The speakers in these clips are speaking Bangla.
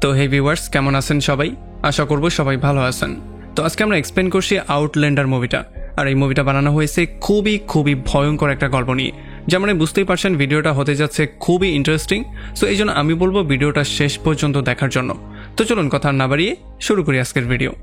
তো হে ভিউয়ার্স, কেমন আছেন সবাই? আশা করব সবাই ভালো আছেন। তো আজকে আমরা এক্সপ্লেন করছি আউটল্যান্ডার মুভিটা। আর এই মুভিটা বানানো হয়েছে খুবই ভয়ঙ্কর একটা গল্প নিয়ে। যেমন বুঝতেই পারছেন ভিডিওটা হতে যাচ্ছে খুবই ইন্টারেস্টিং। সো এই জন্য আমি বলবো ভিডিওটা শেষ পর্যন্ত দেখার জন্য। তো চলুন কথা না বাড়িয়ে শুরু করি আজকের ভিডিও।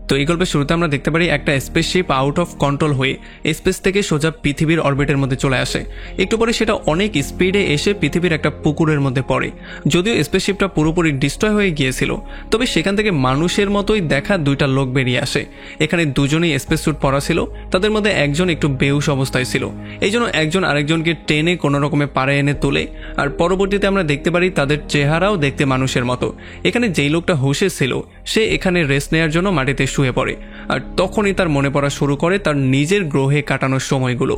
তো এই গল্পের শুরুতে আমরা দেখতে পারি একটা স্পেসশিপ আউট অফ কন্ট্রোল হয়ে স্পেস থেকে সোজা পৃথিবীর অরবিটের মধ্যে চলে আসে। একটু পরে সেটা অনেক স্পিডে এসে পৃথিবীর একটা পুকুরের মধ্যে পড়ে। যদিও স্পেসশিপটা পুরোপুরি ডিস্ট্রয় হয়ে গিয়েছিল, তবে সেখান থেকে মানুষের মতোই দেখা দুইটা লোক বেরিয়ে আসে। এখানে দুজনেই স্পেস স্যুট পরা ছিল, তাদের মধ্যে একজন একটু বেহুশ অবস্থায় ছিল। এই জন্য একজন আরেকজনকে টেনে কোনো রকমে পাড়ে এনে তোলে। আর পরবর্তীতে আমরা দেখতে পারি তাদের চেহারাও দেখতে মানুষের মতো। এখানে যেই লোকটা হুঁশে ছিল সে এখানে রেস্ট নেওয়ার জন্য মাটিতে শুয়ে পড়ে। আর তখনই তার মনে পড়া শুরু করে তার নিজের গ্রহে কাটানোর সময়গুলো।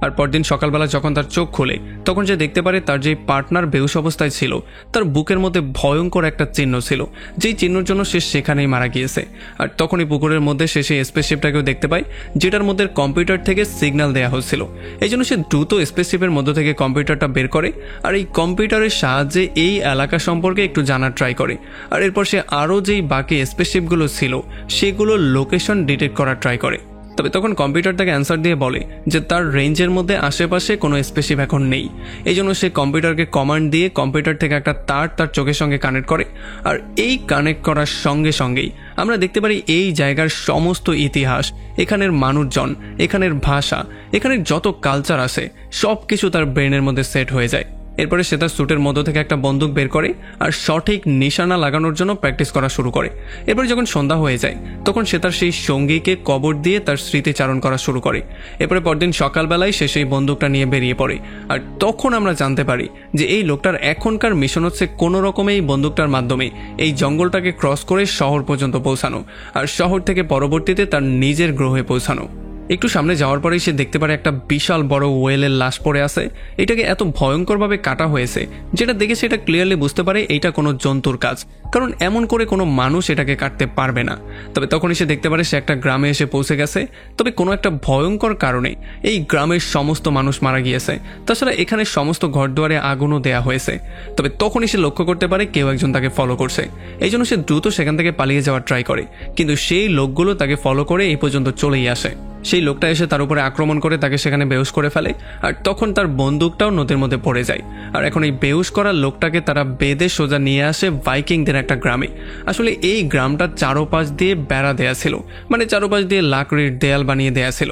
আর পরদিন সকালবেলা যখন তার চোখ খোলে তখন সে দেখতে পারে তার যে পার্টনার বেহুশ অবস্থায় ছিল তার বুকের মধ্যে ভয়ঙ্কর একটা চিহ্ন ছিল, যেই চিহ্নের জন্য সে সেখানেই মারা গিয়েছে। আর তখনই পুকুরের মধ্যে সে সেই স্পেসশিপটাকেও দেখতে পায়, যেটার মধ্যে কম্পিউটার থেকে সিগন্যাল দেওয়া হচ্ছিল। এই জন্য সে দ্রুত স্পেসশিপের মধ্য থেকে কম্পিউটারটা বের করে আর এই কম্পিউটারের সাহায্যে এই এলাকা সম্পর্কে একটু জানার ট্রাই করে। আর এরপর সে আরও যেই বাকি স্পেসশিপগুলো ছিল সেগুলোর লোকেশন ডিটেক্ট করার ট্রাই করে। তবে তখন কম্পিউটার তাকে অ্যান্সার দিয়ে বলে যে তার রেঞ্জের মধ্যে আশেপাশে কোনো স্পেসশিপ এখন নেই। এই জন্য সে কম্পিউটারকে কমান্ড দিয়ে কম্পিউটার থেকে একটা তার চোখের সঙ্গে কানেক্ট করে। আর এই কানেক্ট করার সঙ্গে সঙ্গেই আমরা দেখতে পারি এই জায়গার সমস্ত ইতিহাস, এখানের মানুষজন, এখানের ভাষা, এখানের যত কালচার আছে সব কিছু তার ব্রেনের মধ্যে সেট হয়ে যায়। এরপরে সে তার স্যুটের মধ্য থেকে একটা বন্দুক বের করে আর সঠিক নিশানা লাগানোর জন্য প্র্যাকটিস করা শুরু করে। এরপরে যখন সন্ধ্যা হয়ে যায় তখন সে তার সেই সঙ্গীকে কবর দিয়ে তার স্মৃতিচারণ করা শুরু করে। এরপরে পরদিন সকালবেলায় সে সেই বন্দুকটা নিয়ে বেরিয়ে পড়ে। আর তখন আমরা জানতে পারি যে এই লোকটার এখনকার মিশন হচ্ছে কোনো রকমে এই বন্দুকটার মাধ্যমে এই জঙ্গলটাকে ক্রস করে শহর পর্যন্ত পৌঁছানো, আর শহর থেকে পরবর্তীতে তার নিজের গ্রহে পৌঁছানো। একটু সামনে যাওয়ার পরেই সে দেখতে পারে একটা বিশাল বড় ওয়েলের লাশ পড়ে আছে। এটাকে এত ভয়ঙ্করভাবে কাটা হয়েছে যেটা দেখে সেটা ক্লিয়ারলি বুঝতে পারে এইটা কোনো জন্তুর কাজ, কারণ এমন করে কোনো মানুষ এটাকে কাটতে পারবে না। তবে তখনই সে দেখতে পারে সে একটা গ্রামে এসে পৌঁছে গেছে। তবে কোনো একটা ভয়ঙ্কর কারণে এই গ্রামের সমস্ত মানুষ মারা গিয়েছে, তাছাড়া এখানে সমস্ত ঘরদুয়ারে আগুনও দেয়া হয়েছে। তবে তখনই সে লক্ষ্য করতে পারে কেউ একজন তাকে ফলো করছে। এই জন্য সে দ্রুত সেখান থেকে পালিয়ে যাওয়ার ট্রাই করে, কিন্তু সেই লোকগুলো তাকে ফলো করে এই পর্যন্ত চলেই আসে। সেই লোকটা এসে তার উপরে আক্রমণ করে তাকে সেখানে বেহুশ করে ফেলে। আর তখন তার বন্দুকটাও নদীর মধ্যে পড়ে যায়। আর এখন এই বেহুশ করা লোকটাকে তারা বেঁধে সোজা নিয়ে আসে ভাইকিংদের একটা গ্রামে। আসলে এই গ্রামটা চারোপাশ দিয়ে বেড়া দেয়া ছিল, মানে চারোপাশ দিয়ে লাকড়ির দেয়াল বানিয়ে দেয়া ছিল।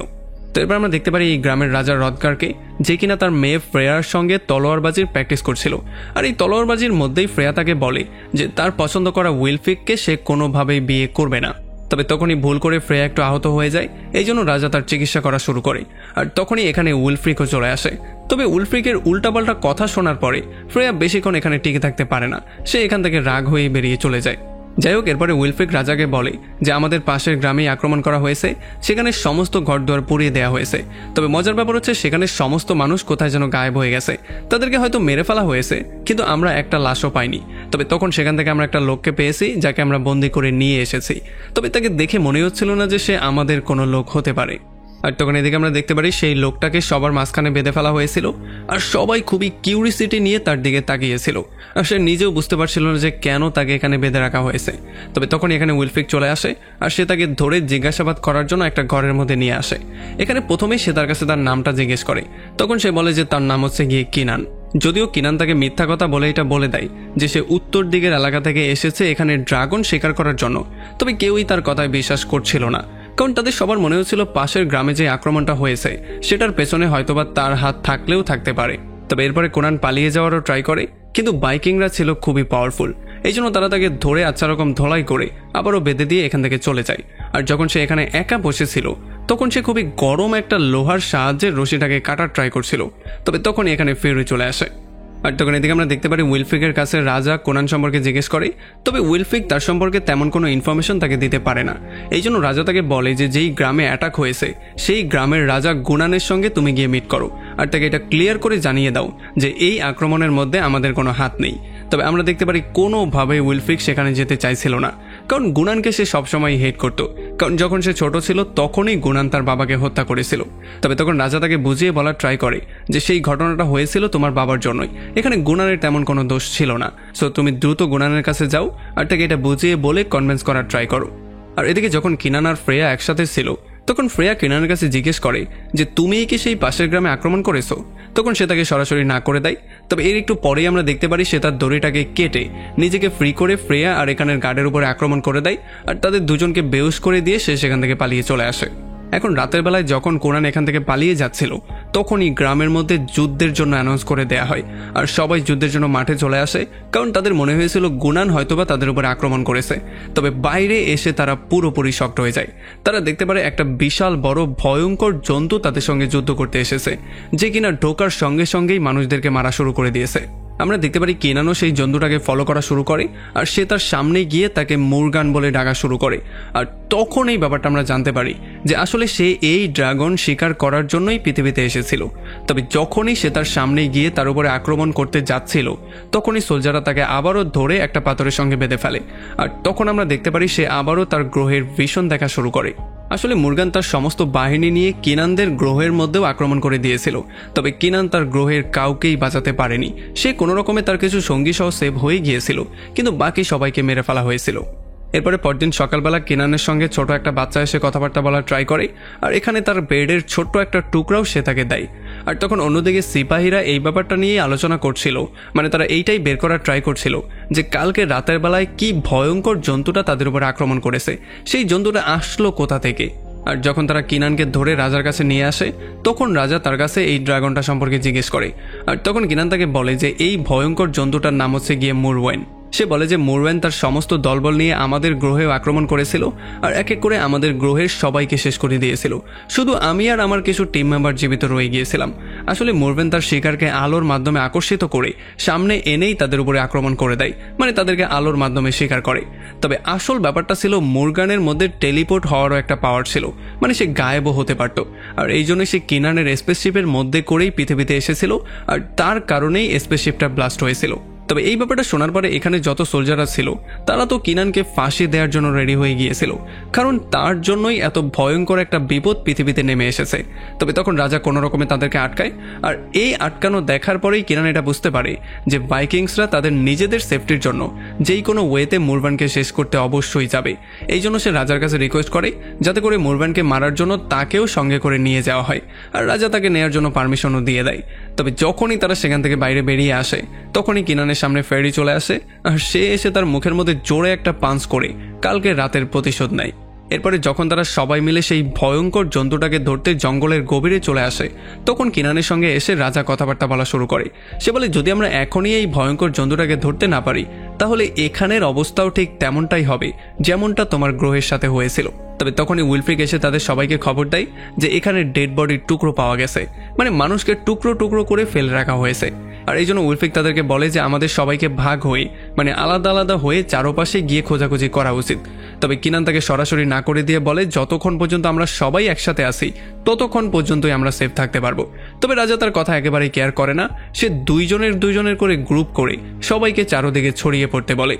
তো এবার আমরা দেখতে পারি এই গ্রামের রাজা রদগারকে, যে কিনা তার মেয়ে ফ্রেয়ার সঙ্গে তলোয়ারবাজির প্র্যাকটিস করছিল। আর এই তলোয়ারবাজির মধ্যেই ফ্রেয়া তাকে বলে যে তার পছন্দ করা উইলফ্রিককে সে কোনোভাবেই বিয়ে করবে না। তবে তখনই ভুল করে ফ্রেয়া একটু আহত হয়ে যায়, এই জন্য রাজা তার চিকিৎসা করা শুরু করে। আর তখনই এখানে উইলফ্রিকও চলে আসে। তবে উইলফ্রিকের উল্টাপাল্টা কথা শোনার পরে ফ্রেয়া বেশিক্ষণ এখানে টিকে থাকতে পারে না, সে এখান থেকে রাগ হয়ে বেরিয়ে চলে যায়। যাই হোক, এরপরে উইলফ্রিক রাজাকে বলে যে আমাদের পাশের গ্রামেই আক্রমণ করা হয়েছে, সেখানে সমস্ত ঘরদুয়ার পুড়িয়ে দেওয়া হয়েছে। তবে মজার ব্যাপার হচ্ছে সেখানে সমস্ত মানুষ কোথায় যেন গায়েব হয়ে গেছে, তাদেরকে হয়তো মেরে ফেলা হয়েছে, কিন্তু আমরা একটা লাশও পাইনি। তবে তখন সেখান থেকে আমরা একটা লোককে পেয়েছি যাকে আমরা বন্দি করে নিয়ে এসেছি। তবে তাকে দেখে মনে হচ্ছিল না যে সে আমাদের কোনো লোক হতে পারে। আর তখন এদিকে আমরা দেখতে পারি সেই লোকটাকে সবার মাঝখানে বেঁধে ফেলা হয়েছিল, আর সবাই খুবই কিউরিসিটি নিয়ে তার দিকে তাকিয়েছিল। আর সে নিজেও বুঝতে পারছিল না যে কেন তাকে এখানে বেঁধে রাখা হয়েছে। তবে তখন এখানে উইলফ্রিক চলে আসে আর সে তাকে ধরে জিজ্ঞাসাবাদ করার জন্য একটা ঘরের মধ্যে নিয়ে আসে। এখানে প্রথমেই সে তার কাছে তার নামটা জিজ্ঞেস করে। তখন সে বলে যে তার নাম হচ্ছে গিয়ে কিনান। যদিও কিনান তাকে মিথ্যা কথা বলে এটা বলে দেয় যে সে উত্তর দিকের এলাকা থেকে এসেছে এখানে ড্রাগন শিকার করার জন্য। তবে কেউই তার কথায় বিশ্বাস করছিল না, কারণ তাদের সবার মনে হচ্ছিল পাশের গ্রামে যে আক্রমণটা হয়েছে সেটার পেছনে হয়তোবা তার হাত থাকলেও থাকতে পারে। তবে এরপরে কোনান পালিয়ে যাওয়ারও ট্রাই করে, কিন্তু বাইকিংরা ছিল খুবই পাওয়ারফুল। এই জন্য তারা তাকে ধরে আচ্ছা রকম ধোলাই করে আবারও বেঁধে দিয়ে এখান থেকে চলে যায়। আর যখন সে এখানে একা বসেছিল তখন সে খুবই গরম একটা লোহার সাহায্যে রশিটাকে কাটার ট্রাই করছিল। তবে তখন এখানে ফেরি চলে আসে। আর তখন এদিকে আমরা দেখতে পারি উইলফ্রিকের কাছে রাজা কোনান সম্পর্কে জিজ্ঞেস করে। তবে উইলফ্রিক তার সম্পর্কে তেমন কোনো ইনফরমেশন তাকে দিতে পারে না। এই জন্য রাজা তাকে বলে যে যেই গ্রামে অ্যাটাক হয়েছে সেই গ্রামের রাজা গুনানের সঙ্গে তুমি গিয়ে মিট করো, আর তাকে এটা ক্লিয়ার করে জানিয়ে দাও যে এই আক্রমণের মধ্যে আমাদের কোনো হাত নেই। তবে আমরা দেখতে পারি কোনোভাবে উইলফ্রিক সেখানে যেতে চাইছিল না, কারণ গুনানকে সে সবসময় হেট করত। কারণ যখন সে ছোট ছিল তখনই গুনান তার বাবাকে হত্যা করেছিল। তবে তখন রাজা তাকে বুঝিয়ে বলার ট্রাই করে যে সেই ঘটনাটা হয়েছিল তোমার বাবার জন্যই, এখানে গুনানের তেমন কোনো দোষ ছিল না। সো তুমি দ্রুত গুনানের কাছে যাও আর তাকে এটা বুঝিয়ে বলে কনভিন্স করার ট্রাই করো। আর এদিকে যখন কিনান আর ফ্রেয়া একসাথে ছিল তখন ফ্রেয়া কিনানের কাছে জিজ্ঞেস করে যে তুমিই কি সেই পাশের গ্রামে আক্রমণ করেছো? তখন সে তাকে সরাসরি না করে দেয়। তবে এর একটু পরেই আমরা দেখতে পারি সে তার দড়িটাকে কেটে নিজেকে ফ্রি করে ফ্রেয়া আর এখানের গার্ডের উপরে আক্রমণ করে দেয় আর তাদের দুজনকে বেহুশ করে দিয়ে সে সেখান থেকে পালিয়ে চলে আসে। এখন রাতের বেলায় যখন কোনান এখান থেকে পালিয়ে যাচ্ছিল তখনই গ্রামের মধ্যে যুদ্ধের জন্য অ্যানাউন্স করে দেয়া হয় আর সবাই যুদ্ধের জন্য মাঠে চলে আসে, কারণ তাদের মনে হয়েছিল গুনান হয়তোবা তাদের উপর আক্রমণ করেছে। তবে বাইরে এসে তারা পুরোপুরি শক্ট হয়ে যায়। তারা দেখতে পারে একটা বিশাল বড় ভয়ঙ্কর জন্তু তাদের সঙ্গে যুদ্ধ করতে এসেছে, যে কিনা ঢোকার সঙ্গে সঙ্গেই মানুষদেরকে মারা শুরু করে দিয়েছে। আমরা দেখতে পারি কিনানও সেই জন্তুটাকে ফলো করা শুরু করে আর সে তার সামনে গিয়ে তাকে মুরগান বলে ডাকা শুরু করে। আর তখন এই ব্যাপারটা আমরা জানতে পারি যে আসলে সে এই ড্রাগন শিকার করার জন্যই পৃথিবীতে এসেছিল। তবে যখনই সে তার সামনে গিয়ে তার উপরে আক্রমণ করতে যাচ্ছিল তখনই সোলজাররা তাকে আবারও ধরে একটা পাথরের সঙ্গে বেঁধে ফেলে। আর তখন আমরা দেখতে পারি সে আবারও তার গ্রহের ভিশন দেখা শুরু করে। আসলে মুরগান তার সমস্ত বাহিনী নিয়ে কিনানদের গ্রহের মধ্যেও আক্রমণ করে দিয়েছিল, তবে কিনান তার গ্রহের কাউকেই বাঁচাতে পারেনি। সে কোনো রকমে তার কিছু সঙ্গী সহ সেভ হয়ে গিয়েছিল, কিন্তু বাকি সবাইকে মেরে ফেলা হয়েছিল। এরপরে পরদিন সকালবেলা কিনানের সঙ্গে ছোট একটা বাচ্চা এসে কথাবার্তা বলার ট্রাই করে আর এখানে তার বেডের ছোট্ট একটা টুকরাও সে তাকে দেয়। আর তখন অন্যদিকে সিপাহীরা এই ব্যাপারটা নিয়ে আলোচনা করছিল, মানে তারা এইটাই বের করার ট্রাই করছিল যে কালকে রাতের বেলায় কি ভয়ঙ্কর জন্তুটা তাদের উপর আক্রমণ করেছে, সেই জন্তুটা আসলো কোথা থেকে। আর যখন তারা কিনানকে ধরে রাজার কাছে নিয়ে আসে তখন রাজা তার কাছে এই ড্রাগনটা সম্পর্কে জিজ্ঞেস করে। আর তখন কিনান তাকে বলে যে এই ভয়ঙ্কর জন্তুটার নাম হচ্ছে গিয়ে মুরওয়েন। সে বলে যে মুরওয়েন তার সমস্ত দলবল নিয়ে আমাদের গ্রহেও আক্রমণ করেছিল আর এক এক করে আমাদের গ্রহের সবাইকে শেষ করে দিয়েছিল, শুধু আমি আর আমার কিছু টিম মেম্বার জীবিত রয়ে গিয়েছিলাম। আসলে মুরওয়েন তার শিকারকে আলোর মাধ্যমে আকর্ষিত করে সামনে এনেই তাদের উপরে আক্রমণ করে দেয়, মানে তাদেরকে আলোর মাধ্যমে শিকার করে। তবে আসল ব্যাপারটা ছিল মুরগানের মধ্যে টেলিপোর্ট হওয়ারও একটা পাওয়ার ছিল, মানে সে গায়েবও হতে পারত। আর এই জন্য সে কিনানের স্পেসশিপের মধ্যে করেই পৃথিবীতে এসেছিল আর তার কারণেই স্পেসশিপটা ব্লাস্ট হয়েছিল। তবে এই ব্যাপারটা শোনার পরে এখানে যত সোলজাররা ছিল তারা তো কিনানকে ফাঁসি দেওয়ার জন্য রেডি হয়ে গিয়েছিল, কারণ তার জন্যই এত ভয়ঙ্কর একটা বিপদ পৃথিবীতে নেমে এসেছে। তবে তখন রাজা কোনো রকমে তাদেরকে আটকায় আর এই আটকানো দেখার পরেই কিনান এটা বুঝতে পারে যে ভাইকিংসরা তাদের নিজেদের সেফটির জন্য যেই কোনো ওয়েতে মুরবানকে শেষ করতে অবশ্যই যাবে। এই জন্য সে রাজার কাছে রিকোয়েস্ট করে যাতে করে মুরবানকে মারার জন্য তাকেও সঙ্গে করে নিয়ে যাওয়া হয়, আর রাজা তাকে নেওয়ার জন্য পারমিশনও দিয়ে দেয়। তবে যখনই তারা সেখান থেকে বাইরে বেরিয়ে আসে তখনই কিনানের সামনে ফেরি চলে আসে আর সে এসে তার মুখের মধ্যে জোরে একটা পাঞ্চ করে কালকে রাতের প্রতিশোধ নেয়। এরপরে যখন তারা সবাই মিলে সেই ভয়ঙ্কর জন্তুটাকে ধরতে জঙ্গলের গভীরে চলে আসে তখন কিনানের সঙ্গে এসে রাজা কথাবার্তা বলা শুরু করে। সে বলে যদি আমরা এখনই এই ভয়ঙ্কর জন্তুটাকে ধরতে না পারি তাহলে এখানের অবস্থাও ঠিক তেমনটাই হবে যেমনটা তোমার গ্রহের সাথে হয়েছিল। তবে তখনই উইলফ্রিক এসে তাদের সবাইকে খবর দেয় যে এখানে ডেড বডির টুকরো পাওয়া গেছে, মানে মানুষকে টুকরো টুকরো করে ফেলে রাখা হয়েছে। আর এই জন্য উইলফ্রিক তাদেরকে বলে যে আমাদের সবাইকে ভাগ হয়ে মানে আলাদা আলাদা হয়ে চারপাশে গিয়ে খোঁজাখুঁজি করা উচিত। তবে কিনান তাকে সরাসরি না করে দিয়ে বলে যতক্ষণ পর্যন্ত আমরা সবাই একসাথে আসি ততক্ষণ পর্যন্তই আমরা সেফ থাকতে পারবো। তবে রাজা তার কথা একেবারেই কেয়ার করে না, সে দুইজনের করে গ্রুপ করে সবাইকে চারদিকে ছড়িয়ে পড়তে বলে।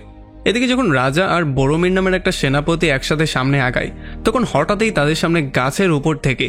এদিকে যখন রাজা আর বড়মির নামের একটা সেনাপতি একসাথে সামনে আগায় তখন হঠাৎই তাদের সামনে গাছের উপর থেকে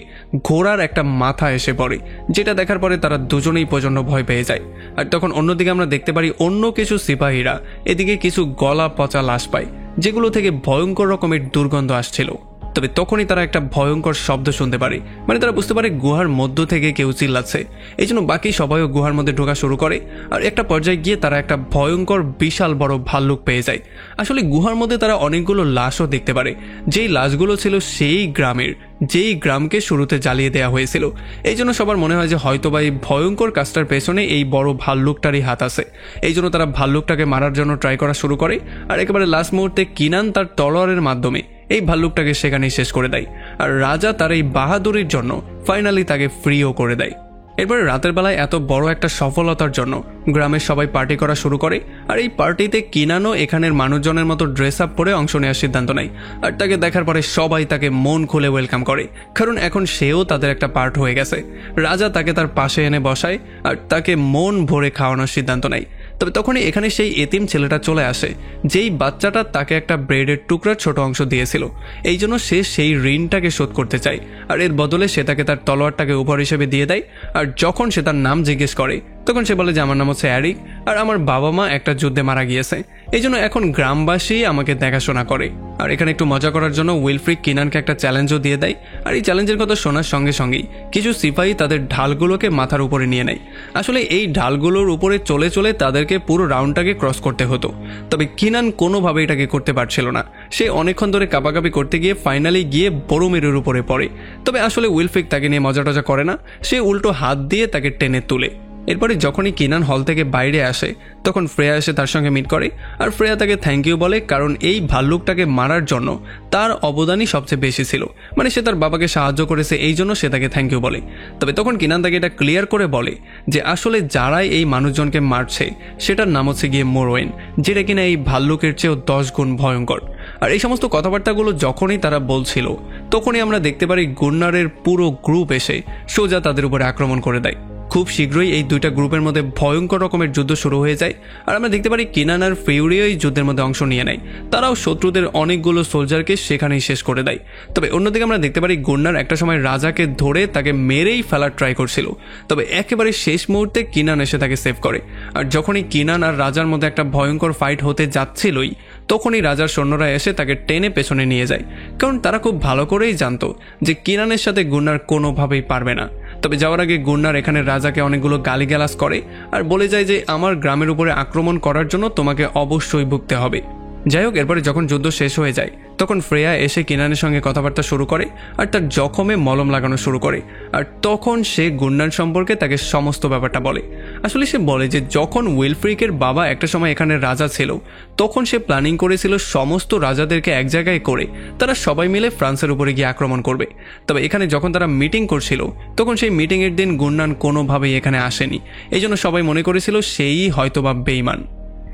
ঘোড়ার একটা মাথা এসে পড়ে, যেটা দেখার পরে তারা দুজনেই প্রচণ্ড ভয় পেয়ে যায়। আর তখন অন্যদিকে আমরা দেখতে পারি অন্য কিছু সিপাহীরা এদিকে কিছু গলা পচা লাশ পায় যেগুলো থেকে ভয়ঙ্কর রকমের দুর্গন্ধ আসছিল। তবে তখনই তারা একটা ভয়ঙ্কর শব্দ শুনতে পারে, মানে তারা বুঝতে পারে গুহার মধ্য থেকে কেউ চিল্লাচ্ছে। এই জন্য বাকি সবাইও গুহার মধ্যে ঢোকা শুরু করে আর একটা পর্যায়ে গিয়ে তারা একটা ভয়ঙ্কর বিশাল বড় ভাল্লুক পেয়ে যায়। আসলে গুহার মধ্যে তারা অনেকগুলো লাশও দেখতে পারে, যেই লাশগুলো ছিল সেই গ্রামের যেই গ্রামকে শুরুতে জ্বালিয়ে দেওয়া হয়েছিল। এই জন্য সবার মনে হয় যে হয়তোবা এই ভয়ঙ্কর কাজটার পেছনে এই বড় ভাল্লুকটারই হাত আছে। এই জন্য তারা ভাল্লুকটাকে মারার জন্য ট্রাই করা শুরু করে আর একেবারে লাস্ট মুহূর্তে কিনান তার তলোয়ারের মাধ্যমে এই ভাল্লুকটাকে সেখানেই শেষ করে দেয়। আর রাজা তার এই বাহাদুরির জন্য ফাইনালি তাকে ফ্রিও করে দেয়। এরপরে রাতের বেলায় এত বড় একটা সফলতার জন্য গ্রামের সবাই পার্টি করা শুরু করে আর এই পার্টিতে কিনানও এখানের মানুষজনের মতো ড্রেস আপ পরে অংশ নেওয়ার সিদ্ধান্ত নেয়। আর তাকে দেখার পরে সবাই তাকে মন খুলে ওয়েলকাম করে, কারণ এখন সেও তাদের একটা পার্ট হয়ে গেছে। রাজা তাকে তার পাশে এনে বসায় আর তাকে মন ভরে খাওয়ানোর সিদ্ধান্ত নেয়। তবে তখনই এখানে সেই এতিম ছেলেটা চলে আসে, যেই বাচ্চাটা তাকে একটা ব্রেডের টুকরার ছোট অংশ দিয়েছিল। এই জন্য সে সেই ঋণটাকে শোধ করতে চায়, আর এর বদলে সে তাকে তার তলোয়ারটাকে উপহার হিসেবে দিয়ে দেয়। আর যখন সে তার নাম জিজ্ঞেস করে তখন সে বলে যে আমার নাম হচ্ছে অ্যারিক, আর আমার বাবা মা একটা যুদ্ধে মারা গিয়েছে, এই জন্য এখন গ্রামবাসী আমাকে দেখাশোনা করে। আর এখানে একটু মজা করার জন্য উইলফ্রিড কিনানকে একটা চ্যালেঞ্জও দিয়ে দেয়। আর এই চ্যালেঞ্জের কথা শোনার সঙ্গে সঙ্গেই কিছু সিপাহী তাদের ঢালগুলোকে মাথার উপরে নিয়ে নেয়। আসলে এই ঢালগুলোর উপরে চলে চলে তাদেরকে পুরো রাউন্ডটাকে ক্রস করতে হতো, তবে কিনান কোনোভাবে এটাকে করতে পারছিল না। সে অনেকক্ষণ ধরে কাপাকাপি করতে গিয়ে ফাইনালি গিয়ে বড়মেরুর উপরে পড়ে। তবে আসলে উইলফ্রিড তাকে নিয়ে মজা টজা করে না, সে উল্টো হাত দিয়ে তাকে টেনে তুলে। এরপরে যখনই কিনান হল থেকে বাইরে আসে তখন ফ্রেয়া এসে তার সঙ্গে মিট করে, আর ফ্রেয়া তাকে থ্যাংক ইউ বলে, কারণ এই ভাল্লুকটাকে মারার জন্য তার অবদানই সবচেয়ে বেশি ছিল। মানে সে তার বাবাকে সাহায্য করেছে, এই জন্য সে তাকে থ্যাংক ইউ বলে। তবে তখন কিনান তাকে এটা ক্লিয়ার করে বলে যে আসলে যারাই এই মানুষজনকে মারছে সেটার নাম হচ্ছে গিয়ে মোরওয়েন, যেটা কিনা এই ভাল্লুকের চেয়েও 10 গুণ ভয়ঙ্কর। আর এই সমস্ত কথাবার্তাগুলো যখনই তারা বলছিল তখনই আমরা দেখতে পারি গুন্নারের পুরো গ্রুপ এসে সোজা তাদের উপরে আক্রমণ করে দেয়। খুব শীঘ্রই এই দুইটা গ্রুপের মধ্যে ভয়ঙ্কর রকমের যুদ্ধ শুরু হয়ে যায়, আর আমরা দেখতে পারি কিনান আর ফিউরিও এই যুদ্ধের মধ্যে অংশ নিয়ে নেয়। তারাও শত্রুদের অনেকগুলো সোলজারকে সেখানেই শেষ করে দেয়। তবে অন্যদিকে আমরা দেখতে পারি গুন্নার একটা সময় রাজাকে ধরে তাকে মেরেই ফেলার ট্রাই করছিল, তবে একেবারে শেষ মুহূর্তে কিনান এসে তাকে সেভ করে। আর যখনই কিনান আর রাজার মধ্যে একটা ভয়ঙ্কর ফাইট হতে যাচ্ছিলই তখনই রাজার সৈন্যরা এসে তাকে টেনে পেছনে নিয়ে যায়, কারণ তারা খুব ভালো করেই জানতো যে কিনানের সাথে গুন্নার কোনোভাবেই পারবে না। তবে যাওয়ার আগে গুন্নার এখানে রাজাকে অনেকগুলো গালিগালাজ করে আর বলে যায় যে আমার গ্রামের উপরে আক্রমণ করার জন্য তোমাকে অবশ্যই ভুগতে হবে। যাই হোক, এরপরে যখন যুদ্ধ শেষ হয়ে যায় তখন ফ্রেয়া এসে কিনানের সঙ্গে কথাবার্তা শুরু করে আর তার জখমে মলম লাগানো শুরু করে। আর তখন সে গুন্নার সম্পর্কে তাকে সমস্ত ব্যাপারটা বলে। আসলে সে বলে যে যখন উইলফ্রিকের বাবা একটা সময় এখানে রাজা ছিল তখন সে প্ল্যানিং করেছিল সমস্ত রাজাদেরকে এক জায়গায় করে তারা সবাই মিলে ফ্রান্সের উপরে গিয়ে আক্রমণ করবে। তবে এখানে যখন তারা মিটিং করছিল তখন সেই মিটিংয়ের দিন গুন্নান কোনোভাবেই এখানে আসেনি, এই জন্য সবাই মনে করেছিল সেই হয়তোবা বেঈমান।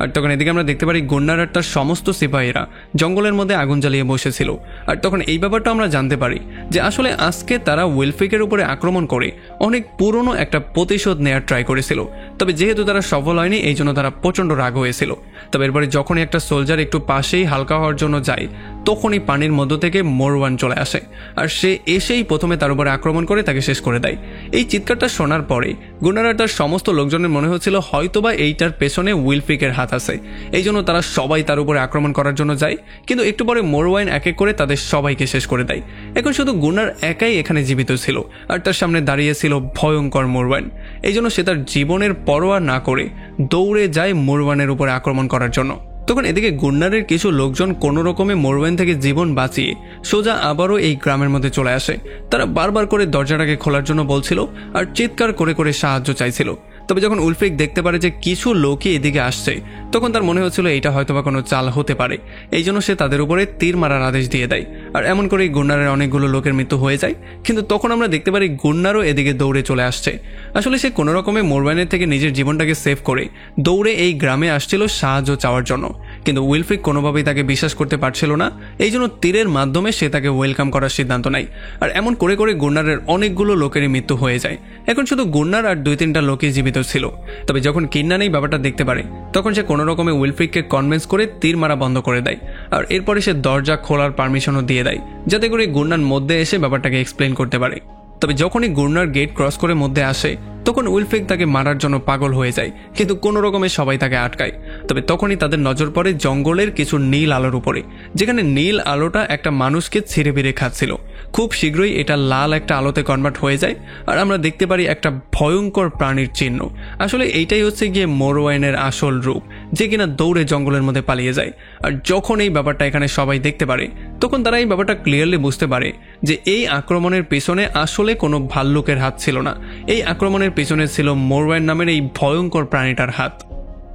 আর তখন এদিকে আমরা দেখতে পারি গুন্নার আর তার সমস্ত সিপাহীরা জঙ্গলের মধ্যে আগুন জ্বালিয়ে বসেছিল। আর তখন এই ব্যাপারটা আমরা জানতে পারি যে আসলে আজকে তারা উইলফ্রিকের উপরে আক্রমণ করে অনেক পুরনো একটা প্রতিশোধ নেওয়ার ট্রাই করেছিল, তবে যেহেতু তারা সফল হয়নি এই জন্য তারা প্রচণ্ড রাগ হয়েছিল। তবে এরপরে যখনই একটা সোলজার একটু পাশেই হালকা হওয়ার জন্য যায় তখনই পানির মধ্য থেকে মোরওয়ান চলে আসে, আর সে এসেই প্রথমে তার উপরে আক্রমণ করে তাকে শেষ করে দেয়। এই চিৎকারটা শোনার পরে গুন্নার আর তার সমস্ত লোকজনের মনে হচ্ছিল হয়তোবা এইটার পেছনে উইলফ্রিকের হাত আছে, এই জন্য তারা সবাই তার উপরে আক্রমণ করার জন্য যায়। কিন্তু একটু পরে মোরওয়াইন এক এক করে তাদের সবাইকে শেষ করে দেয়। এখন শুধু গুন্নার একাই এখানে জীবিত ছিল আর তার সামনে দাঁড়িয়ে ছিল ভয়ঙ্কর মোরওয়াইন, এই জন্য সে তার জীবনের পরোয়া না করে দৌড়ে যায় মোরওয়ানের উপরে আক্রমণ করার জন্য। তখন এদিকে গুন্নারের কিছু লোকজন কোনো রকমে মোরওয়াইন থেকে জীবন বাঁচিয়ে সোজা আবারও এই গ্রামের মধ্যে চলে আসে। তারা বারবার করে দরজাটাকে খোলার জন্য বলছিল আর চিৎকার করে করে সাহায্য চাইছিল। তবে যখন উলফ্রিক দেখতে পারে যে কিছু লোকই এদিকে আসছে তখন তার মনে হচ্ছিল এটা হয়তোবা কোনো চাল হতে পারে, এই জন্য সে তাদের উপরে তীর মারার আদেশ দিয়ে দেয়। আর এমন করেই গুন্নারের অনেকগুলো লোকের মৃত্যু হয়ে যায়। কিন্তু তখন আমরা দেখতে পারি গুন্নারও এদিকে দৌড়ে চলে আসছে। আসলে সে কোনো রকমে মোরওয়াইনের থেকে নিজের জীবনটাকে সেভ করে দৌড়ে এই গ্রামে আসছিল সাহায্য চাওয়ার জন্য, কিন্তু উইলফ্রিক কোনোভাবেই তাকে বিশ্বাস করতে পারছিল না, এই জন্য তীরের মাধ্যমে সে তাকে ওয়েলকাম করার সিদ্ধান্ত নেয়। আর এমন করে করে গুন্নারের অনেকগুলো লোকেরই মৃত্যু হয়ে যায়। এখন শুধু গুন্নার আর 2-3টা লোকই জীবিত ছিল। তবে যখন কিন্নান এই ব্যাপারটা দেখতে পারে তখন সে কোনো রকমে উইলফ্রিককে কনভিন্স করে তীর মারা বন্ধ করে দেয়। আর এরপরে সে দরজা খোলার পারমিশনও দিয়ে দেয় যাতে করে গুন্নান মধ্যে এসে ব্যাপারটাকে এক্সপ্লেন করতে পারে। তবে যখনই গুন্নার গেট ক্রস করে মধ্যে আসে তখন উইলফ্রিক তাকে মারার জন্য পাগল হয়ে যায়, কিন্তু কোনো রকমে সবাই তাকে আটকায়। তবে তখনই তাদের নজর পড়ে জঙ্গলের কিছু নীল আলোর উপরে, যেখানে নীল আলোটা একটা মানুষকে ছিঁড়ে বেড়ে খাচ্ছিল। খুব শীঘ্রই এটা লাল একটা আলোতে কনভার্ট হয়ে যায় আর আমরা দেখতে পারি একটা ভয়ঙ্কর প্রাণীর চিহ্ন। আসলে এইটাই হচ্ছে গিয়ে মোরওয়াইনের আসল রূপ, যে কিনা দৌড়ে জঙ্গলের মধ্যে পালিয়ে যায়। আর যখন এই ব্যাপারটা এখানে সবাই দেখতে পারে তখন তারা এই ব্যাপারটা ক্লিয়ারলি বুঝতে পারে যে এই আক্রমণের পেছনে আসলে কোনো ভাল্লুকের হাত ছিল না, এই আক্রমণের পেছনে ছিল মোরওয়াইন নামের এই ভয়ঙ্কর প্রাণীটার হাত।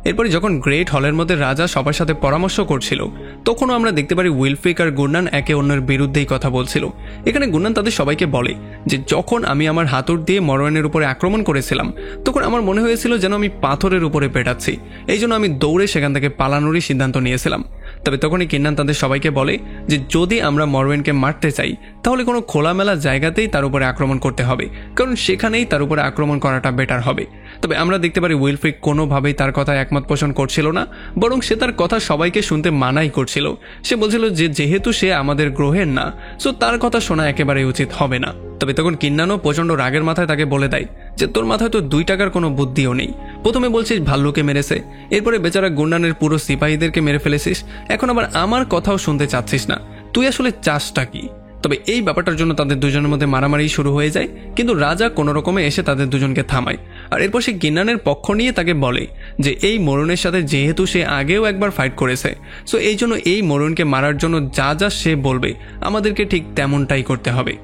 এরপরে যখন গ্রেট হলের মধ্যে রাজা সবার সাথে পরামর্শ করছিল তখনও আমরা দেখতে পারি উইলফ্রিক আর গুন্নান একে অন্যের বিরুদ্ধেই কথা বলছিল। এখানে গুন্নান তাদের সবাইকে বলে যে যখন আমি আমার হাতুড় দিয়ে মোরওয়াইনের উপরে আক্রমণ করেছিলাম তখন আমার মনে হয়েছিল যেন আমি পাথরের উপরে পেটাচ্ছি, এই জন্য আমি দৌড়ে সেখান থেকে পালানোরই সিদ্ধান্ত নিয়েছিলাম। তবে তখনই কিন্নান তাদের সবাইকে বলে যে যদি আমরা মোরওয়াইনকে মারতে চাই তাহলে কোনো খোলামেলা জায়গাতেই তার উপরে আক্রমণ করতে হবে, কারণ সেখানেই তার উপরে আক্রমণ করাটা বেটার হবে। তবে আমরা দেখতে পারি উইলফ্রিক কোনোভাবেই তার কথা একমত পোষণ করছিল না, বরং সে তার কথা সবাইকে শুনতে মানাই করছিল। সে বলছিল যে যেহেতু সে আমাদের গ্রহের না, সো তার কথা শোনা একেবারেই উচিত হবে না। তবে তখন কিন্নানও প্রচণ্ড রাগের মাথায় তাকে বলে দেয় যে তোর মাথায় তো 2 টাকার কোনো বুদ্ধিও নেই। প্রথমে বলছিস ভাল্লুকে মেরেছে, এরপরে বেচারা গুন্ডানের পুরো সিপাহীদেরকে মেরে ফেলেছিস, এখন আবার আমার কথাও শুনতে চাচ্ছিস না। তুই আসলে চাষটা কি? তবে এই ব্যাপারটার জন্য তাদের দুজনের মধ্যে মারামারি শুরু হয়ে যায়, কিন্তু রাজা কোনো রকমে এসে তাদের দুজনকে থামায়। আর এরপর সে কিন্নানের পক্ষ নিয়ে তাকে বলে যে এই মরুনের সাথে যেহেতু সে আগেও একবার ফাইট করেছে, সো এই জন্য এই মরুনকে মারার জন্য যা যা সে বলবে আমাদেরকে ঠিক তেমনটাই করতে হবে।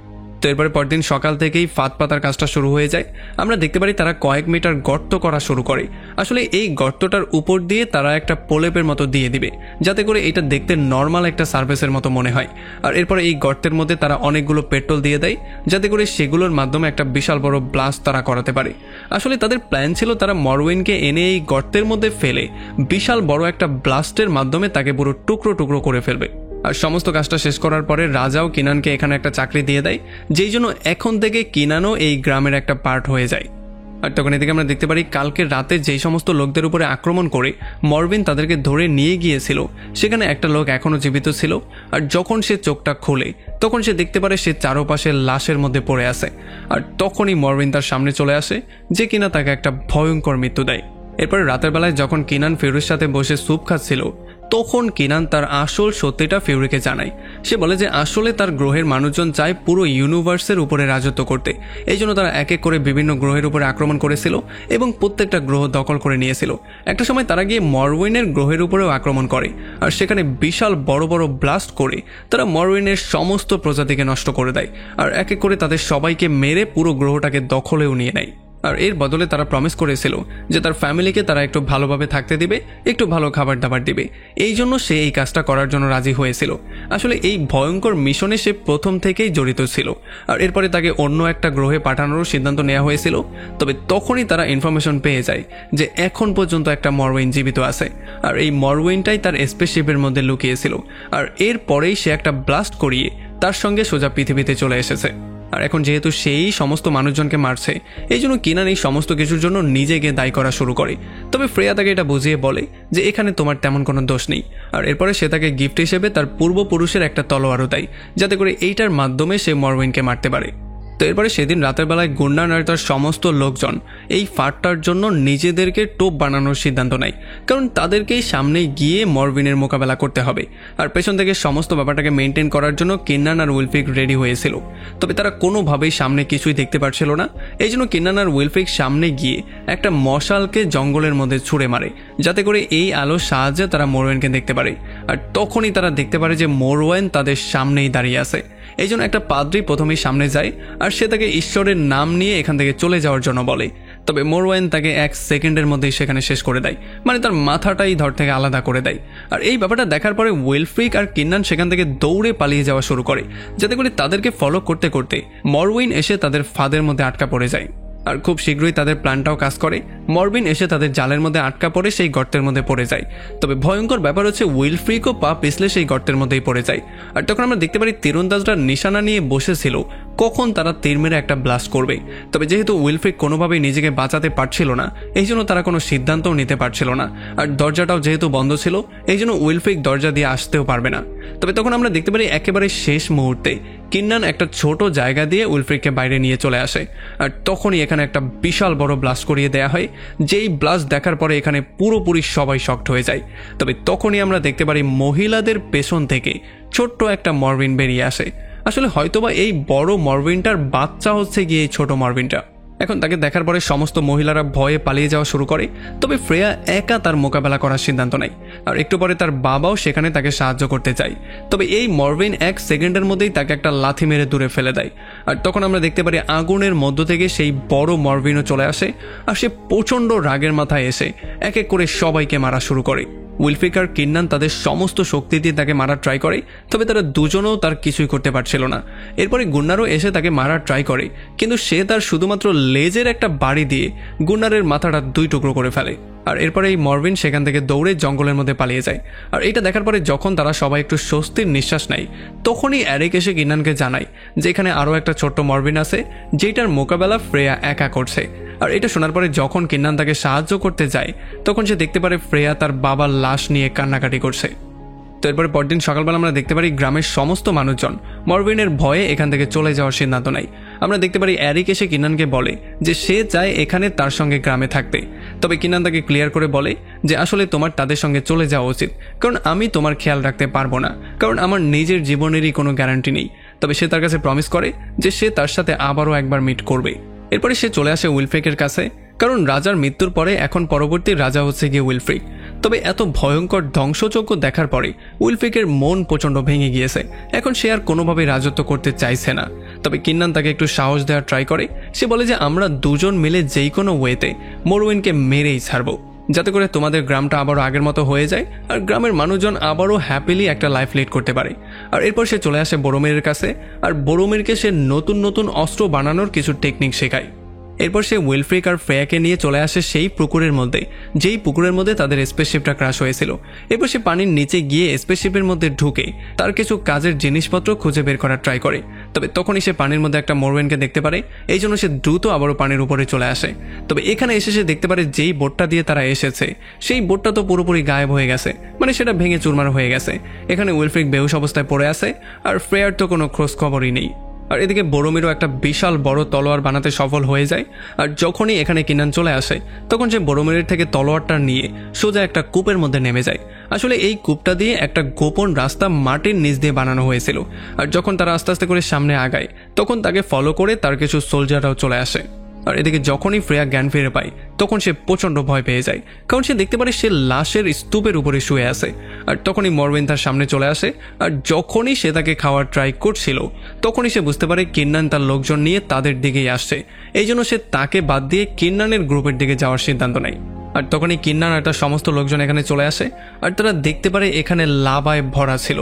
তো এরপরে পরদিন সকাল থেকেই ফাঁদ পাতার কাজটা শুরু হয়ে যায়। আমরা দেখতে পারি তারা কয়েক মিটার গর্ত করা শুরু করে। আসলে এই গর্তটার উপর দিয়ে তারা একটা প্রলেপের মতো দিয়ে দিবে, যাতে করে এটা দেখতে নর্মাল একটা সার্ফেসের মতো মনে হয়। আর এরপরে এই গর্তের মধ্যে তারা অনেকগুলো পেট্রোল দিয়ে দেয়, যাতে করে সেগুলোর মাধ্যমে একটা বিশাল বড় ব্লাস্ট তারা করাতে পারে। আসলে তাদের প্ল্যান ছিল তারা মরউইনকে এনে এই গর্তের মধ্যে ফেলে বিশাল বড় একটা ব্লাস্টের মাধ্যমে তাকে পুরো টুকরো টুকরো করে ফেলবে। আর সমস্ত কাজটা শেষ করার পরে রাজাও কিনানকে এখানে একটা চাকরি দিয়ে দেয়, যেই জন্য এখন থেকে কিনানও এই গ্রামের একটা পার্ট হয়ে যায়। আর তখন এদিকে আমরা দেখতে পারি কালকে রাতে যেই সমস্ত লোকদের উপরে আক্রমণ করে মরউইন তাদেরকে ধরে নিয়ে গিয়েছিল, সেখানে একটা লোক এখনও জীবিত ছিল। আর যখন সে চোখটা খোলে তখন সে দেখতে পারে সে চারপাশে লাশের মধ্যে পড়ে আছে। আর তখনই মরউইন তার সামনে চলে আসে, যে কিনা তাকে একটা ভয়ঙ্কর মৃত্যু দেয়। এরপরে রাতের বেলায় যখন কিনান ফিউরির সাথে বসে স্যুপ খাচ্ছিল, তখন কিনান তার আসল সত্যিটা ফিউরিকে জানায়। সে বলে যে আসলে তার গ্রহের মানুষজন চায় পুরো ইউনিভার্সের উপরে রাজত্ব করতে, এই জন্য তারা এক এক করে বিভিন্ন গ্রহের উপরে আক্রমণ করেছিল এবং প্রত্যেকটা গ্রহ দখল করে নিয়েছিল। একটা সময় তারা গিয়ে মরউইনের গ্রহের উপরেও আক্রমণ করে, আর সেখানে বিশাল বড় বড় ব্লাস্ট করে তারা মরউইনের সমস্ত প্রজাতিকে নষ্ট করে দেয়, আর এক এক করে তাদের সবাইকে মেরে পুরো গ্রহটাকে দখলেও নিয়ে নেয়। আর এর বদলে তারা প্রমিস করেছিল যে তার ফ্যামিলিকে তারা একটু ভালোভাবে থাকতে দিবে, একটু ভালো খাবার দাবার দিবে, এই জন্য সে এই কাজটা করার জন্য রাজি হয়েছিল। আসলে এই ভয়ঙ্কর মিশনে সে প্রথম থেকেই জড়িত ছিল। আর এরপরে তাকে অন্য একটা গ্রহে পাঠানোরও সিদ্ধান্ত নেওয়া হয়েছিল। তবে তখনই তারা ইনফরমেশন পেয়ে যায় যে এখন পর্যন্ত একটা মরউইন জীবিত আছে, আর এই মরউইনটাই তার স্পেসশিপের মধ্যে লুকিয়েছিল। আর এরপরেই সে একটা ব্লাস্ট করিয়ে তার সঙ্গে সোজা পৃথিবীতে চলে এসেছে। আর এখন যেহেতু সেই সমস্ত মানুষজনকে মারছে, এই জন্য কিনান এই সমস্ত কিছুর জন্য নিজেকে দায়ী করা শুরু করে। তবে ফ্রেয়া তাকে এটা বুঝিয়ে বলে যে এখানে তোমার তেমন কোনো দোষ নেই। আর এরপরে সে তাকে গিফট হিসেবে তার পূর্বপুরুষের একটা তলোয়ারও দেয়, যাতে করে এইটার মাধ্যমে সে মরউইনকে মারতে পারে। তো এরপরে সেদিন রাতের বেলায় গুন্ডান আর তার সমস্ত লোকজন এই ফাঁদটার জন্য নিজেদেরকে টোপ বানানোর সিদ্ধান্ত নেয়, কারণ তাদেরকেই সামনে গিয়ে মরউইনের মোকাবেলা করতে হবে। আর পেছন থেকে সমস্ত ব্যাপারটাকে মেনটেন করার জন্য কিন্নান আর উইলফ্রিক রেডি হয়েছিল। তবে তারা কোনোভাবেই সামনে কিছুই দেখতে পারছিল না, এই জন্য কিন্নান আর উইলফ্রিক সামনে গিয়ে একটা মশালকে জঙ্গলের মধ্যে ছুঁড়ে মারে, যাতে করে এই আলোর সাহায্যে তারা মরউইনকে দেখতে পারে। আর তখনই তারা দেখতে পারে যে মরউইন তাদের সামনেই দাঁড়িয়ে আছে। এই জন্য একটা পাদ্রী প্রথমেই সামনে যায়, আর সে তাকে ঈশ্বরের নাম নিয়ে এখান থেকে চলে যাওয়ার জন্য বলে। তবে মরউইন তাকে 1 সেকেন্ডের মধ্যেই সেখানে শেষ করে দেয়, মানে তার মাথাটাই ধর থেকে আলাদা করে দেয়। আর এই ব্যাপারটা দেখার পরে উইলফ্রিক আর কিন্নান সেখান থেকে দৌড়ে পালিয়ে যাওয়া শুরু করে, যাতে করে তাদেরকে ফলো করতে করতে মরউইন এসে তাদের ফাঁদের মধ্যে আটকা পড়ে যায়। আর খুব শীঘ্রই তাদের প্ল্যানটাও কাজ করে, মরউইন এসে তাদের জালের মধ্যে আটকা পড়ে সেই গর্তের মধ্যে পড়ে যায়। তবে ভয়ঙ্কর ব্যাপার হচ্ছে উইলফ্রিকও পা পিছলে সেই গর্তের মধ্যেই পড়ে যায়। আর তখন আমরা দেখতে পারি তীরন্দাজরা নিশানা নিয়ে বসেছিল কখন তারা তীর মেরে একটা ব্লাস্ট করবে। তবে যেহেতু উইলফ্রিক কোনোভাবেই নিজেকে বাঁচাতে পারছিল না, এই জন্য তারা কোনো সিদ্ধান্তও নিতে পারছিল না। আর দরজাটাও যেহেতু বন্ধ ছিল, এই জন্য উইলফ্রিক দরজা দিয়ে আসতেও পারবে না। তবে তখন আমরা দেখতে পারি একেবারে শেষ মুহূর্তে কিন্নান একটা ছোট জায়গা দিয়ে উইলফ্রিককে বাইরে নিয়ে চলে আসে। আর তখনই এখানে একটা বিশাল বড় ব্লাস্ট করিয়ে দেয়া হয়, যেই ব্লাস্ট দেখার পরে এখানে পুরোপুরি সবাই শকড হয়ে যায়। তবে তখনই আমরা দেখতে পারি মহিলাদের পেছন থেকে ছোট্ট একটা মরউইন বেরিয়ে আসে। আসলে হয়তোবা এই বড় মরউইনটার বাচ্চা হচ্ছে গিয়ে এই ছোট মরউইনটা। এখন তাকে দেখার পরে সমস্ত মহিলারা ভয়ে পালিয়ে যাওয়া শুরু করে। তবে ফ্রেয়া একা তার মোকাবেলা করার সিদ্ধান্ত নেয়, আর একটু পরে তার বাবাও সেখানে তাকে সাহায্য করতে চায়। তবে এই মরউইন 1 সেকেন্ডের মধ্যেই তাকে একটা লাথি মেরে দূরে ফেলে দেয়। আর তখন আমরা দেখতে পারি আগুনের মধ্য থেকে সেই বড় মরউইনও চলে আসে, আর সে প্রচণ্ড রাগের মাথায় এসে এক এক করে সবাইকে মারা শুরু করে। উইলফ্রিক আর কিন্নান তাদের সমস্ত শক্তি দিয়ে তাকে মারার ট্রাই করে, তবে তারা দুজনেও তার কিছুই করতে পারছিল না। এরপরে গুন্নারও এসে তাকে মারার ট্রাই করে, কিন্তু সে তার শুধুমাত্র লেজের একটা বাড়ি দিয়ে গুন্নারের মাথাটা 2 টুকরো করে ফেলে। আর এরপরে এই মরভিন সেখান থেকে দৌড়ে জঙ্গলের মধ্যে পালিয়ে যায়। আর এটা দেখার পরে যখন তারা সবাই একটু স্বস্তির নিঃশ্বাস নেয়, তখনই এরিক এসে কিনানকে জানায় যে এখানে আরও একটা ছোট্ট মরভিন আছে যেটার মোকাবেলা ফ্রেয়া একা করছে। আর এটা শোনার পরে যখন কিন্নান তাকে সাহায্য করতে যায়, তখন সে দেখতে পারে ফ্রেয়া তার বাবার লাশ নিয়ে কান্নাকাটি করছে। তো এরপরে পরদিন সকালবেলা আমরা দেখতে পারি গ্রামের সমস্ত মানুষজন মরভিনের ভয়ে এখান থেকে চলে যাওয়ার সিদ্ধান্ত নেয়। আমরা দেখতে পারি এরিক এসে কিন্নানকে বলে যে সে চায় এখানে তার সঙ্গে গ্রামে থাকতে। তবে কিন্নান তাকে ক্লিয়ার করে বলে যে আসলে তোমার তাদের সঙ্গে চলে যাওয়া উচিত, কারণ আমি তোমার খেয়াল রাখতে পারবো না, কারণ আমার নিজের জীবনেরই কোনো গ্যারান্টি নেই। তবে সে তার কাছে প্রমিস করে যে সে তার সাথে আবারও একবার মিট করবে। এরপরে সে চলে আসে উইলফ্রিকের কাছে, কারণ রাজার মৃত্যুর পরে এখন পরবর্তী রাজা হচ্ছে গিয়ে উইলফ্রিক। তবে এত ভয়ঙ্কর ধ্বংসযজ্ঞ দেখার পরে উইলফ্রিকের মন প্রচণ্ড ভেঙে গিয়েছে। এখন সে আর কোনোভাবে রাজত্ব করতে চাইছে না। তবে কিন্নান তাকে একটু সাহস দেওয়ার ট্রাই করে। সে বলে যে আমরা দুজন মিলে যেই কোনো ওয়েতে মরউইনকে মেরেই ছাড়বো, যাতে করে তোমাদের গ্রামটা আবারও আগের মতো হয়ে যায় আর গ্রামের মানুষজন আবারও হ্যাপিলি একটা লাইফ লিড করতে পারে। আর এরপর সে চলে আসে বড়োমেরের কাছে, আর বড়োমেরকে সে নতুন নতুন অস্ত্র বানানোর কিছু টেকনিক শেখায়। এরপর সে উইলফ্রিক আর ফ্রেয়াকে নিয়ে চলে আসে সেই পুকুরের মধ্যে, যেই পুকুরের মধ্যে তাদের স্পেসশিপটা ক্র্যাশ হয়েছিল। এরপর সে পানির নিচে গিয়ে স্পেসশিপের মধ্যে ঢুকে তার কিছু কাজের জিনিসপত্র খুঁজে বের করার ট্রাই করে। তবে তখনই সে পানির মধ্যে একটা মরওয়েনকে দেখতে পারে, এই জন্য সে দ্রুত আবারও পানির উপরে চলে আসে। তবে এখানে এসে সে দেখতে পারে যেই বোটটা দিয়ে তারা এসেছে সেই বোটটা তো পুরোপুরি গায়েব হয়ে গেছে, মানে সেটা ভেঙে চুরমার হয়ে গেছে। এখানে উইলফ্রিক বেহুশ অবস্থায় পড়ে আছে, আর ফ্রেয়ার তো কোনো খোঁজ খবরই নেই। আর এদিকে বড়োমেরও একটা বিশাল বড় তলোয়ার বানাতে সফল হয়ে যায়। আর যখনই এখানে কিনান চলে আসে, তখন সে বড়োমেরের থেকে তলোয়ারটা নিয়ে সোজা একটা কূপের মধ্যে নেমে যায়। আসলে এই কূপটা দিয়ে একটা গোপন রাস্তা মাটির নিচ দিয়ে বানানো হয়েছিল। আর যখন তারা আস্তে আস্তে করে সামনে আগায়, তখন তাকে ফলো করে তার কিছু সোলজাররাও চলে আসে। আর এদিকে যখনই ফ্রেয়া জ্ঞান ফিরে পায়, তখন সে প্রচণ্ড ভয় পেয়ে যায়, কারণ সে দেখতে পারে সে লাশের স্তূপের উপরে শুয়ে আছে। আর তখনই মরওয়েন তার সামনে চলে আসে, আর যখনই সে তাকে খাওয়ার ট্রাই করছিল, তখনই সে বুঝতে পারে কিন্নান তার লোকজন নিয়ে তাদের দিকেই আসছে। এই জন্য সে তাকে বাদ দিয়ে কিন্নানের গ্রুপের দিকে যাওয়ার সিদ্ধান্ত নেয়। আর তখনই কিন্নান আর তার সমস্ত লোকজন এখানে চলে আসে, আর তারা দেখতে পারে এখানে লাভায় ভরা ছিল।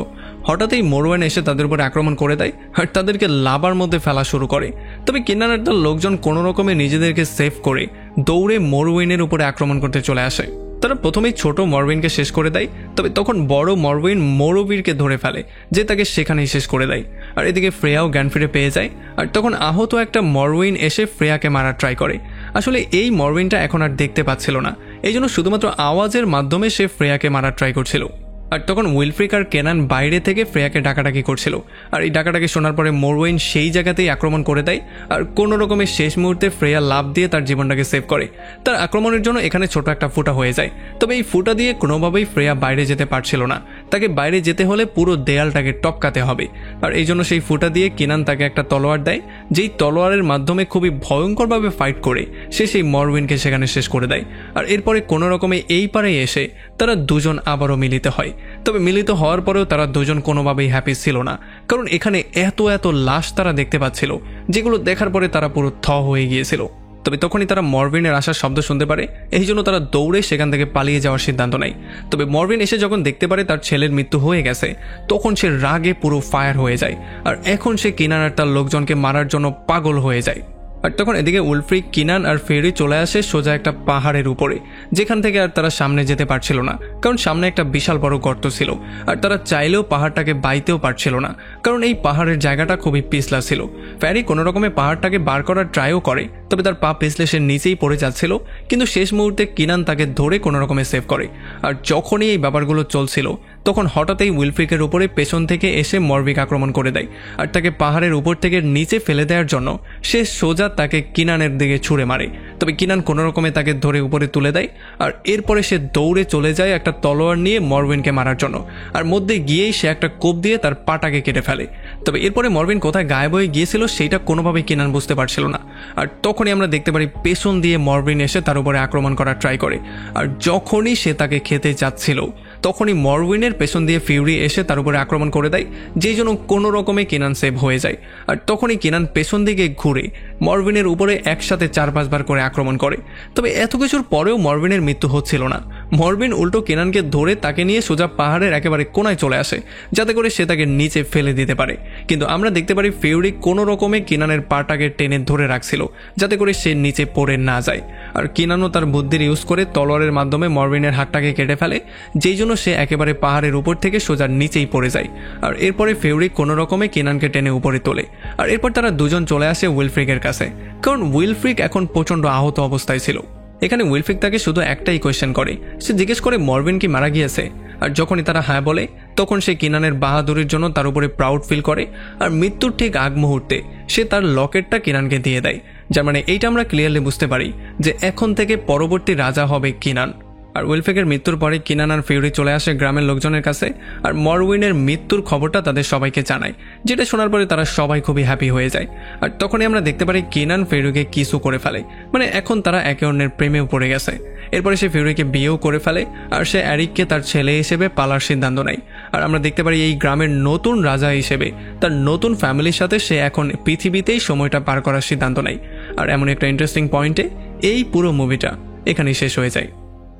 হঠাৎই মরওয়েন এসে তাদের উপর আক্রমণ করে দেয় আর তাদেরকে লাভার মধ্যে ফেলা শুরু করে। তবে কিন্নান আর তার লোকজন কোনো রকমে নিজেদেরকে সেভ করে দৌড়ে মরওয়েনের উপরে আক্রমণ করতে চলে আসে। তারা প্রথমেই ছোট মরওয়েনকে শেষ করে দেয়, তবে তখন বড় মরওয়েন মোরোবীরকে ধরে ফেলে, যে তাকে সেখানেই শেষ করে দেয়। আর এদিকে ফ্রেয়াও জ্ঞান ফিরে পেয়ে যায়, আর তখন আহত একটা মরওয়েন এসে ফ্রেয়াকে মারার ট্রাই করে। আসলে এই মরওয়েনটা এখন আর দেখতে পাচ্ছিল না, এই জন্য শুধুমাত্র আওয়াজের মাধ্যমে সে ফ্রেয়াকে মারার ট্রাই করছিল। আর তখন উইলফ্রিক আর কেনান বাইরে থেকে ফ্রেয়াকে ডাকাডাকি করছিল। আর এই ডাকাডাকি শোনার পরে মরওয়েন সেই জায়গাতেই আক্রমণ করে দেয়, আর কোনো রকমের শেষ মুহূর্তে ফ্রেয়া লাফ দিয়ে তার জীবনটাকে সেভ করে। তার আক্রমণের জন্য এখানে ছোট একটা ফুটা হয়ে যায়, তবে এই ফুটা দিয়ে কোনোভাবেই ফ্রেয়া বাইরে যেতে পারছিল না। তাকে বাইরে যেতে হলে পুরো দেয়ালটাকে টপকাতে হবে। আর এই জন্য সেই ফুটা দিয়ে কিনান তাকে একটা তলোয়ার দেয়, যেই তলোয়ারের মাধ্যমে খুবই ভয়ঙ্করভাবে ফাইট করে সে সেই মরওয়েনকে সেখানে শেষ করে দেয়। আর এরপরে কোনো রকমে এই পারে এসে তারা দুজন আবারও মিলিত হয়। তবে মিলিত হওয়ার পরেও তারা দুজন কোনোভাবেই হ্যাপি ছিল না, কারণ এখানে এত এত লাশ তারা দেখতে পাচ্ছিল, যেগুলো দেখার পরে তারা পুরো থ হয়ে গিয়েছিল। তবে তখনই তারা মরভিনের আসার শব্দ শুনতে পারে, এই জন্য তারা দৌড়ে সেখান থেকে পালিয়ে যাওয়ার সিদ্ধান্ত নেয়। তবে মরভিন এসে যখন দেখতে পারে তার ছেলের মৃত্যু হয়ে গেছে, তখন সে রাগে পুরো ফায়ার হয়ে যায়। আর এখন সে কিনান আর তার লোকজনকে মারার জন্য পাগল হয়ে যায়। আর তখন এদিকে উইলফ্রিক, কিনান আর ফেরি চলে আসে সোজা একটা পাহাড়ের উপরে, যেখান থেকে আর তারা সামনে যেতে পারছিল না, কারণ সামনে একটা বিশাল বড় গর্ত ছিল। আর তারা চাইলেও পাহাড়টাকে বাইতেও পারছিল না, কারণ এই পাহাড়ের জায়গাটা খুবই পিছলা ছিল। ফেরি কোনো রকমে পাহাড়টাকে বার করার ট্রাইও করে, তবে তার পা পিছলে সে নিচেই পড়ে যাচ্ছিল। কিন্তু শেষ মুহূর্তে কিনান তাকে ধরে কোনো রকমে সেভ করে। আর যখনই এই ব্যাপারগুলো চলছিল, তখন হঠাৎই উইলফ্রিকের উপরে পেছন থেকে এসে মরভিক আক্রমণ করে দেয়, আর তাকে পাহাড়ের উপর থেকে নিচে ফেলে দেওয়ার জন্য সে সোজা তাকে কিনানের দিকে ছুঁড়ে মারে। তবে কিনান কোনো রকমে তাকে ধরে উপরে তুলে দেয়, আর এরপরে সে দৌড়ে চলে যায় একটা তলোয়ার নিয়ে মরভিনকে মারার জন্য। আর মধ্যে গিয়েই সে একটা কোপ দিয়ে তার পাটাকে কেটে ফেলে। তবে এরপরে মরভিন কোথায় গায়েব হয়ে গিয়েছিল সেটা কোনোভাবেই কিনান বুঝতে পারছিল না। আর তখনই আমরা দেখতে পারি পেছন দিয়ে মরভিন এসে তার উপরে আক্রমণ করার ট্রাই করে। আর যখনই সে তাকে খেতে যাচ্ছিল, তখনই মরউইনের পেছন দিয়ে ফিউরি এসে তার উপরে আক্রমণ করে দেয়, যেই জন্য কোনো রকমে কিনান সেভ হয়ে যায়। আর তখনই কিনান পেছন দিকে ঘুরে মরউইনের উপরে একসাথে 4-5 বার করে আক্রমণ করে। তবে এত কিছুর পরেও মরউইনের মৃত্যু হচ্ছিল না। মরউইন উল্টো কিনানকে ধরে তাকে নিয়ে সোজা পাহাড়ের একেবারে কোনায় চলে আসে, যাতে করে সে তাকে নিচে ফেলে দিতে পারে। কিন্তু আমরা দেখতে পারি ফিউরি কোনো রকমে কিনানের পাটাকে টেনে ধরে রাখছিল, যাতে করে সে নিচে পড়ে না যায়। আর কিনানও তার বুদ্ধির ইউজ করে তলোয়ারের মাধ্যমে মরউইনের হাতটাকে কেটে ফেলে, যেই জন্য সে একেবারে পাহাড়ের উপর থেকে সোজা নিচেই পড়ে যায়। আর এরপরে ফিউরি কোনো রকমে কিনানকে টেনে উপরে তোলে। আর এরপর তারা দুজন চলে আসে উইলফ্রিকের কাছে, কারণ উইলফ্রিক এখন প্রচণ্ড আহত অবস্থায় ছিল। এখানে উইলফ্রিক তাকে শুধু একটাই কোয়েশ্চেন করে, সে জিজ্ঞেস করে মরউইন কি মারা গিয়েছে। আর যখনই তারা হ্যাঁ বলে তখন সে কিনানের বাহাদুরির জন্য তার উপরে প্রাউড ফিল করে। আর মৃত্যুর ঠিক আগ মুহূর্তে সে তার লকেটটা কিনানকে দিয়ে দেয়, যার মানে এইটা আমরা ক্লিয়ারলি বুঝতে পারি যে এখন থেকে পরবর্তী রাজা হবে কিনান। আর উইলফ্রিকের মৃত্যুর পরে কিনান আর ফিউরি চলে আসে গ্রামের লোকজনের কাছে আর মরউইনের মৃত্যুর খবরটা তাদের সবাইকে জানায়, যেটা শোনার পরে তারা সবাই খুবই হ্যাপি হয়ে যায়। আর তখনই আমরা দেখতে পারি কিনান ফিউরিকে কিসও করে ফেলে, মানে এখন তারা একে অন্যের প্রেমেও পড়ে গেছে। এরপরে সে ফিউরিকে বিয়েও করে ফেলে আর সে অ্যারিককে তার ছেলে হিসেবে পালার সিদ্ধান্ত নেয়। আর আমরা দেখতে পারি এই গ্রামের নতুন রাজা হিসেবে তার নতুন ফ্যামিলির সাথে সে এখন পৃথিবীতেই সময়টা পার করার সিদ্ধান্ত নেয়। আর এমন একটা ইন্টারেস্টিং পয়েন্টে এই পুরো মুভিটা এখানেই শেষ হয়ে যায়।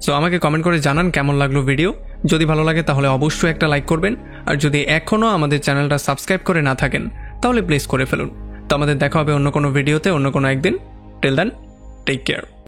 সো আমাকে কমেন্ট করে জানান কেমন লাগলো ভিডিও। যদি ভালো লাগে তাহলে অবশ্যই একটা লাইক করবেন, আর যদি এখনও আমাদের চ্যানেলটা সাবস্ক্রাইব করে না থাকেন তাহলে প্লিজ করে ফেলুন। তো আমাদের দেখা হবে অন্য কোনো ভিডিওতে অন্য কোনো একদিন। Till then, take care.